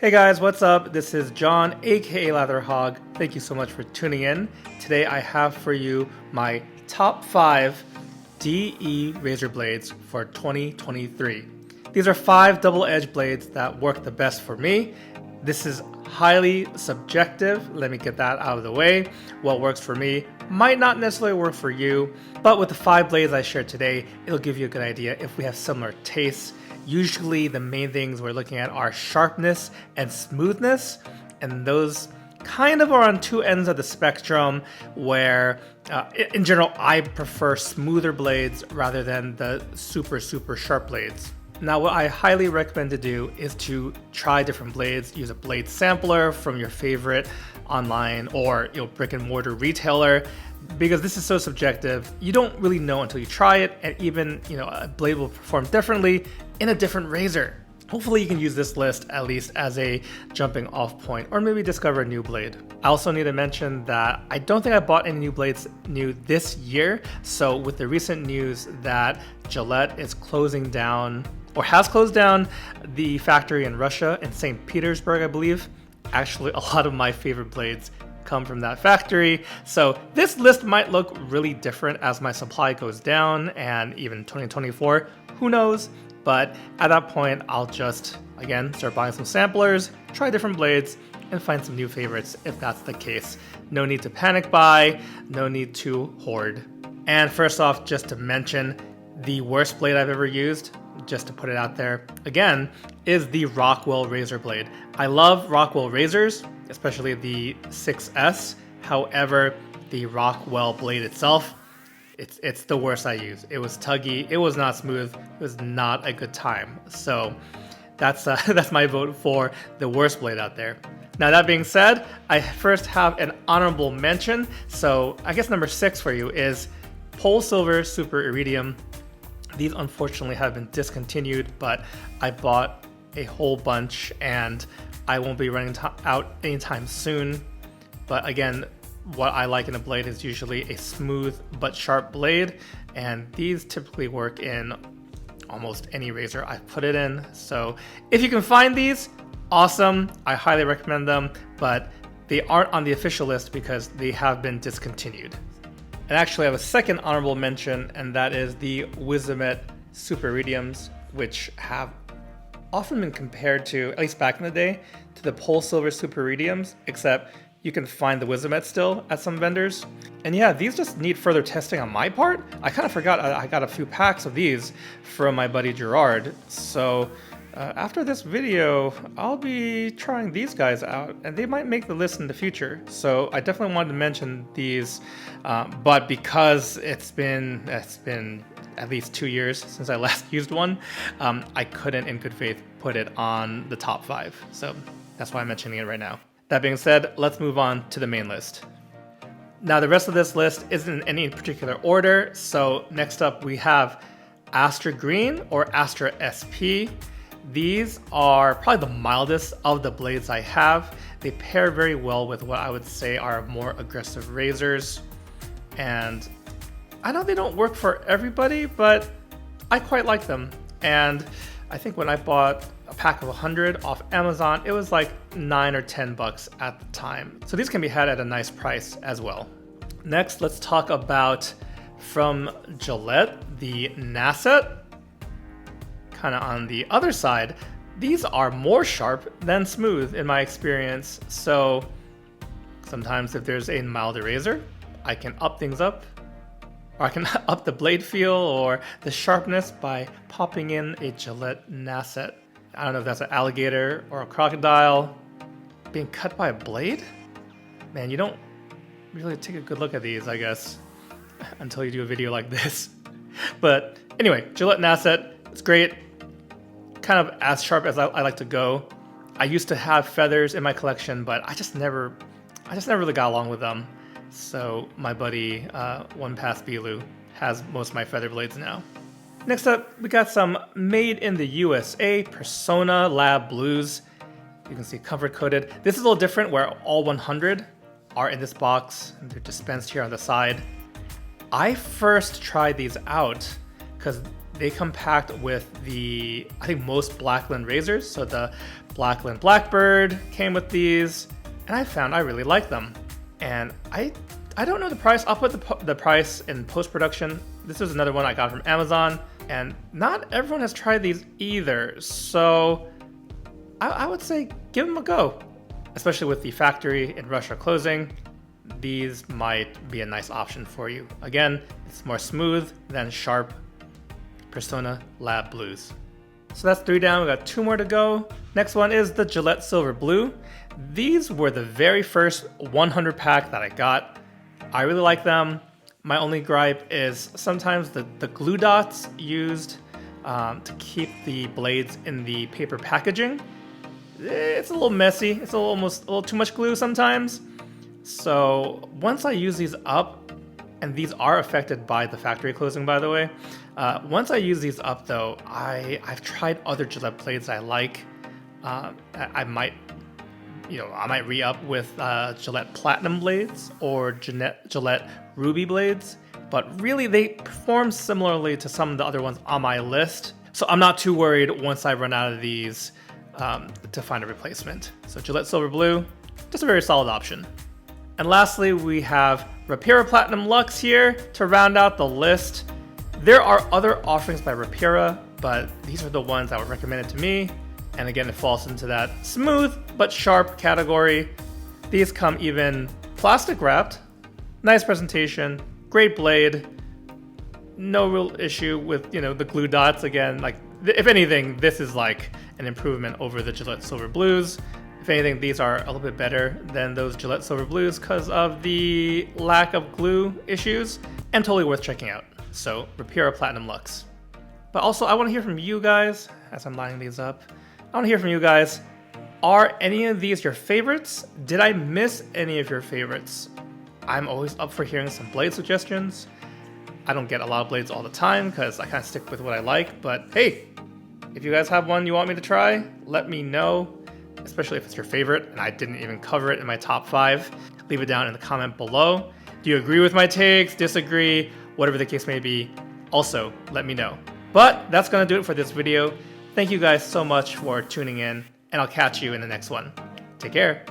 Hey guys, what's up? This is John, aka Latherhog. Thank you so much for tuning in. Today I have for you my top 5 DE razor blades for 2023. These are 5 double-edged blades that work the best for me. This is highly subjective. Let me get that out of the way. What works for me might not necessarily work for you, but with the 5 blades I shared today, it'll give you a good idea if we have similar tastes. Usually the main things we're looking at are sharpness and smoothness, and those kind of are on two ends of the spectrum where in general I prefer smoother blades rather than the super sharp blades. Now what I highly recommend to do is to try different blades, use a blade sampler from your favorite online or brick and mortar retailer, because this is so subjective. You don't really know until you try it, and even a blade will perform differently in a different razor. Hopefully you can use this list at least as a jumping off point, or maybe discover a new blade. I also need to mention that I don't think I bought any new blades this year. So with the recent news that Gillette is closing down, or has closed down, the factory in Russia, in St. Petersburg, I believe, actually a lot of my favorite blades come from that factory. So this list might look really different as my supply goes down, and even 2024, who knows? But at that point, I'll just, again, start buying some samplers, try different blades, and find some new favorites if that's the case. No need to panic buy, no need to hoard. And first off, just to mention, the worst blade I've ever used, just to put it out there, again, is the Rockwell razor blade. I love Rockwell razors, especially the 6S. However, the Rockwell blade itself, it's the worst I use. It was tuggy, it was not smooth, it was not a good time. So that's my vote for the worst blade out there. Now that being said, I first have an honorable mention. So I guess number 6 for you is Polsilver Super Iridium. These unfortunately have been discontinued, but I bought a whole bunch and I won't be running out anytime soon. But again, what I like in a blade is usually a smooth but sharp blade, and these typically work in almost any razor I've put it in. So if you can find these, awesome. I highly recommend them, but they aren't on the official list because they have been discontinued. And actually I have a second honorable mention, and that is the Wizamet Super Iridiums, which have often been compared to, at least back in the day, to the Polsilver Super Iridiums, except you can find the Wizamet still at some vendors. And yeah, these just need further testing on my part. I kind of forgot I got a few packs of these from my buddy Gerard. So after this video, I'll be trying these guys out, and they might make the list in the future. So I definitely wanted to mention these, but because it's been at least 2 years since I last used one, I couldn't in good faith put it on the top 5. So that's why I'm mentioning it right now. That being said, let's move on to the main list. Now the rest of this list isn't in any particular order. So next up we have Astra Green or Astra SP. These are probably the mildest of the blades I have. They pair very well with what I would say are more aggressive razors. And I know they don't work for everybody, but I quite like them. And I think when I bought a pack of 100 off Amazon, it was like $9 or $10 at the time. So these can be had at a nice price as well. Next, let's talk about, from Gillette, the Nasset. Kind of on the other side, these are more sharp than smooth in my experience. So sometimes if there's a milder razor, I can up things up, or I can up the blade feel or the sharpness by popping in a Gillette Nasset. I don't know if that's an alligator or a crocodile being cut by a blade. Man, you don't really take a good look at these, I guess, until you do a video like this. But anyway, Gillette Nasset, it's great. Kind of as sharp as I like to go. I used to have feathers in my collection, but I just never really got along with them. So my buddy, One Pass Bilu, has most of my feather blades now. Next up, we got some made in the USA Persona Lab Blues. You can see comfort coated. This is a little different where all 100 are in this box and they're dispensed here on the side. I first tried these out because they compact with the, I think, most Blackland razors. So the Blackland Blackbird came with these, and I found I really like them. And I don't know the price. I'll put the price in post-production. This is another one I got from Amazon, and not everyone has tried these either. So I would say give them a go, especially with the factory in Russia closing. These might be a nice option for you. Again, it's more smooth than sharp Persona Lab Blues. So that's 3 down, we got 2 more to go. Next one is the Gillette Silver Blue. These were the very first 100 pack that I got. I really like them. My only gripe is sometimes the glue dots used to keep the blades in the paper packaging. It's a little messy. It's almost a little too much glue sometimes. So once I use these up, and these are affected by the factory closing, by the way. Once I use these up though, I've tried other Gillette blades I like. I might re-up with Gillette Platinum blades or Gillette Ruby blades, but really they perform similarly to some of the other ones on my list. So I'm not too worried once I run out of these to find a replacement. So Gillette Silver Blue, just a very solid option. And lastly, we have Rapira Platinum Lux here to round out the list. There are other offerings by Rapira, but these are the ones that were recommended to me. And again, it falls into that smooth but sharp category. These come even plastic wrapped. Nice presentation, great blade. No real issue with, the glue dots. Again, like if anything, this is like an improvement over the Gillette Silver Blues. If anything, these are a little bit better than those Gillette Silver Blues because of the lack of glue issues, and totally worth checking out. So Rapira Platinum Lux. But also I want to hear from you guys as I'm lining these up. I want to hear from you guys. Are any of these your favorites? Did I miss any of your favorites? I'm always up for hearing some blade suggestions. I don't get a lot of blades all the time because I kind of stick with what I like, but hey, if you guys have one you want me to try, let me know, especially if it's your favorite and I didn't even cover it in my top 5. Leave it down in the comment below. Do you agree with my takes, disagree, whatever the case may be? Also, let me know. But that's gonna do it for this video. Thank you guys so much for tuning in, and I'll catch you in the next one. Take care.